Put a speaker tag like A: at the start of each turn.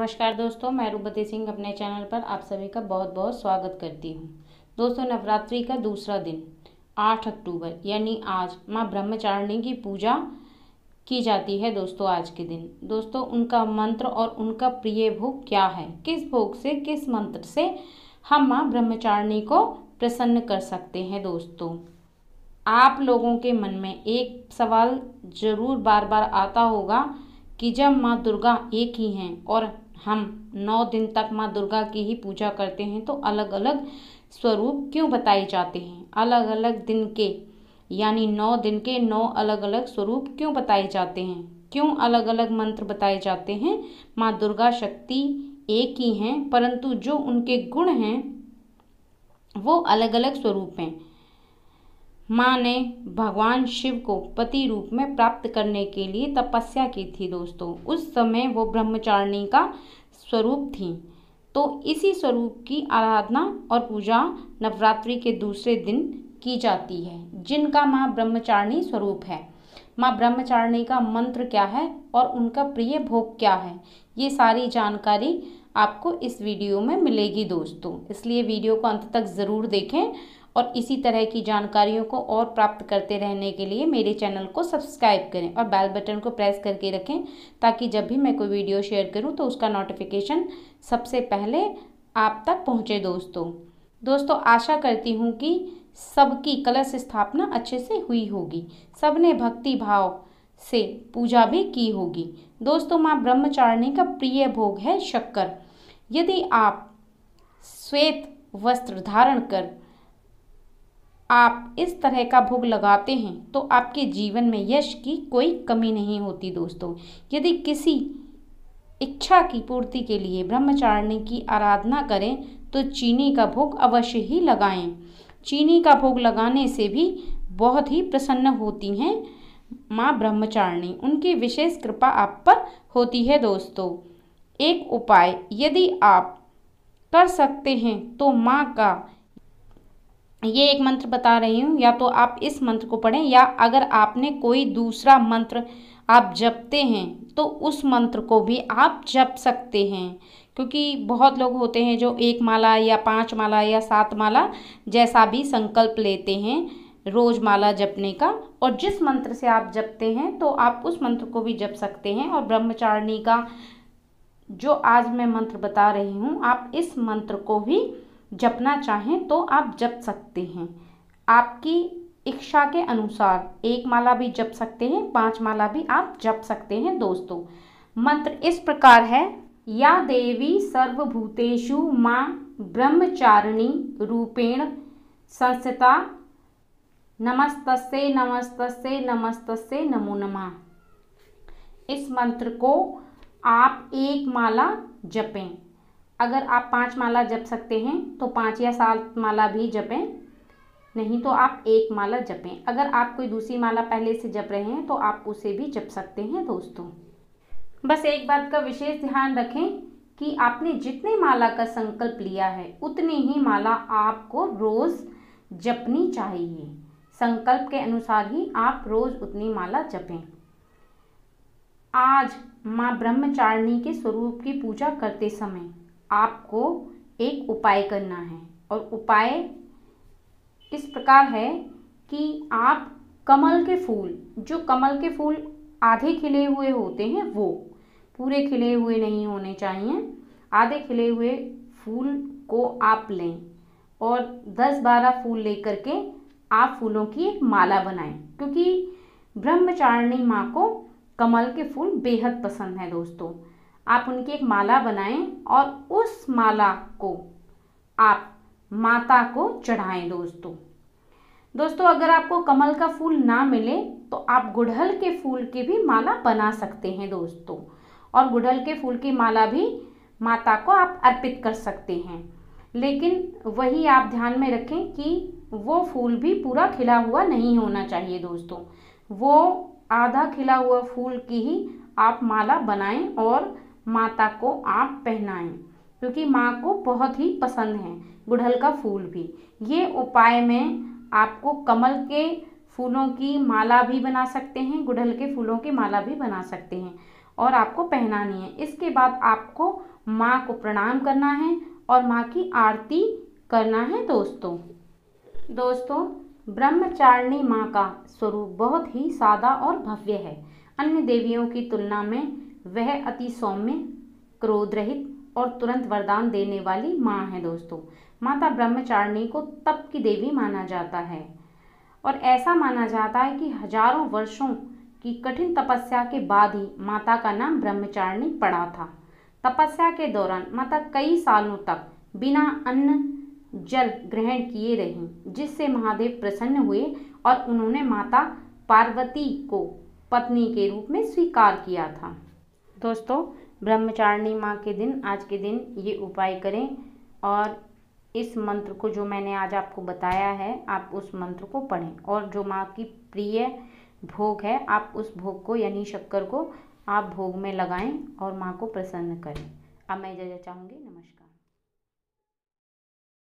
A: नमस्कार दोस्तों, मैं रूपवती सिंह अपने चैनल पर आप सभी का बहुत बहुत स्वागत करती हूँ। दोस्तों, नवरात्रि का दूसरा दिन 8 अक्टूबर यानी आज माँ ब्रह्मचारिणी की पूजा की जाती है। दोस्तों, आज के दिन दोस्तों उनका मंत्र और उनका प्रिय भोग क्या है, किस भोग से, किस मंत्र से हम माँ ब्रह्मचारिणी को प्रसन्न कर सकते हैं। दोस्तों, आप लोगों के मन में एक सवाल जरूर बार बार आता होगा कि जब माँ दुर्गा एक ही हैं और हम 9 दिन तक माँ दुर्गा की ही पूजा करते हैं तो अलग अलग स्वरूप क्यों बताए जाते हैं, अलग अलग दिन के यानी 9 दिन के 9 अलग अलग स्वरूप क्यों बताए जाते हैं, क्यों अलग अलग मंत्र बताए जाते हैं। माँ दुर्गा शक्ति एक ही हैं परंतु जो उनके गुण हैं वो अलग अलग स्वरूप हैं। माँ ने भगवान शिव को पति रूप में प्राप्त करने के लिए तपस्या की थी। दोस्तों, उस समय वो ब्रह्मचारिणी का स्वरूप थी, तो इसी स्वरूप की आराधना और पूजा नवरात्रि के दूसरे दिन की जाती है, जिनका माँ ब्रह्मचारिणी स्वरूप है। माँ ब्रह्मचारिणी का मंत्र क्या है और उनका प्रिय भोग क्या है, ये सारी जानकारी आपको इस वीडियो में मिलेगी दोस्तों, इसलिए वीडियो को अंत तक ज़रूर देखें और इसी तरह की जानकारियों को और प्राप्त करते रहने के लिए मेरे चैनल को सब्सक्राइब करें और बेल बटन को प्रेस करके रखें, ताकि जब भी मैं कोई वीडियो शेयर करूं तो उसका नोटिफिकेशन सबसे पहले आप तक पहुंचे। दोस्तों, आशा करती हूं कि सबकी कलश स्थापना अच्छे से हुई होगी, सबने भक्ति भाव से पूजा भी की होगी। दोस्तों, माँ ब्रह्मचारिणी का प्रिय भोग है शक्कर। यदि आप श्वेत वस्त्र धारण कर आप इस तरह का भोग लगाते हैं तो आपके जीवन में यश की कोई कमी नहीं होती। दोस्तों, यदि किसी इच्छा की पूर्ति के लिए ब्रह्मचारिणी की आराधना करें तो चीनी का भोग अवश्य ही लगाएं। चीनी का भोग लगाने से भी बहुत ही प्रसन्न होती हैं माँ ब्रह्मचारिणी, उनकी विशेष कृपा आप पर होती है। दोस्तों, एक उपाय यदि आप कर सकते हैं तो माँ का ये एक मंत्र बता रही हूँ, या तो आप इस मंत्र को पढ़ें या अगर आपने कोई दूसरा मंत्र आप जपते हैं तो उस मंत्र को भी आप जप सकते हैं, क्योंकि बहुत लोग होते हैं जो 1 माला या 5 माला या 7 माला जैसा भी संकल्प लेते हैं रोज माला जपने का, और जिस मंत्र से आप जपते हैं तो आप उस मंत्र को भी जप सकते हैं। और ब्रह्मचारिणी का जो आज मैं मंत्र बता रही हूँ, आप इस मंत्र को भी जपना चाहें तो आप जप सकते हैं, आपकी इच्छा के अनुसार 1 माला भी जप सकते हैं, 5 माला भी आप जप सकते हैं। दोस्तों, मंत्र इस प्रकार है, या देवी सर्वभूतेषु माँ ब्रह्मचारिणी रूपेण संस्थिता नमस्तस्यै नमस्तस्यै नमस्तस्यै नमो नमः। इस मंत्र को आप 1 माला जपें, अगर आप 5 माला जप सकते हैं तो 5 या 7 माला भी जपें, नहीं तो आप 1 माला जपें। अगर आप कोई दूसरी माला पहले से जप रहे हैं तो आप उसे भी जप सकते हैं। दोस्तों, बस एक बात का विशेष ध्यान रखें कि आपने जितने माला का संकल्प लिया है उतनी ही माला आपको रोज जपनी चाहिए, संकल्प के अनुसार ही आप रोज उतनी माला जपें। आज माँ ब्रह्मचारिणी के स्वरूप की पूजा करते समय आपको एक उपाय करना है, और उपाय इस प्रकार है कि आप कमल के फूल, जो कमल के फूल आधे खिले हुए होते हैं, वो पूरे खिले हुए नहीं होने चाहिए, आधे खिले हुए फूल को आप लें और 10-12 फूल लेकर के आप फूलों की एक माला बनाएं, क्योंकि ब्रह्मचारिणी माँ को कमल के फूल बेहद पसंद है। दोस्तों, आप उनकी एक माला बनाएं और उस माला को आप माता को चढ़ाएं। दोस्तों, अगर आपको कमल का फूल ना मिले तो आप गुड़हल के फूल की भी माला बना सकते हैं। दोस्तों, और गुड़हल के फूल की माला भी माता को आप अर्पित कर सकते हैं, लेकिन वही आप ध्यान में रखें कि वो फूल भी पूरा खिला हुआ नहीं होना चाहिए। दोस्तों, वो आधा खिला हुआ फूल की ही आप माला बनाएं और माता को आप पहनाएं, क्योंकि माँ को बहुत ही पसंद है गुड़हल का फूल भी। ये उपाय में आपको कमल के फूलों की माला भी बना सकते हैं, गुड़हल के फूलों की माला भी बना सकते हैं, और आपको पहनानी है। इसके बाद आपको माँ को प्रणाम करना है और माँ की आरती करना है। दोस्तों ब्रह्मचारिणी माँ का स्वरूप बहुत ही सादा और भव्य है। अन्य देवियों की तुलना में वह अति सौम्य, क्रोध रहित और तुरंत वरदान देने वाली माँ है। दोस्तों माता ब्रह्मचारिणी को तप की देवी माना जाता है और ऐसा माना जाता है कि हजारों वर्षों की कठिन तपस्या के बाद ही माता का नाम ब्रह्मचारिणी पड़ा था। तपस्या के दौरान माता कई सालों तक बिना अन्न जल ग्रहण किए रहीं, जिससे महादेव प्रसन्न हुए और उन्होंने माता पार्वती को पत्नी के रूप में स्वीकार किया था। दोस्तों ब्रह्मचारिणी माँ के दिन, आज के दिन ये उपाय करें और इस मंत्र को जो मैंने आज आपको बताया है, आप उस मंत्र को पढ़ें और जो माँ की प्रिय भोग है, आप उस भोग को यानी शक्कर को आप भोग में लगाएं और माँ को प्रसन्न करें। अब मैं इजाज़त चाहूँगी। नमस्कार।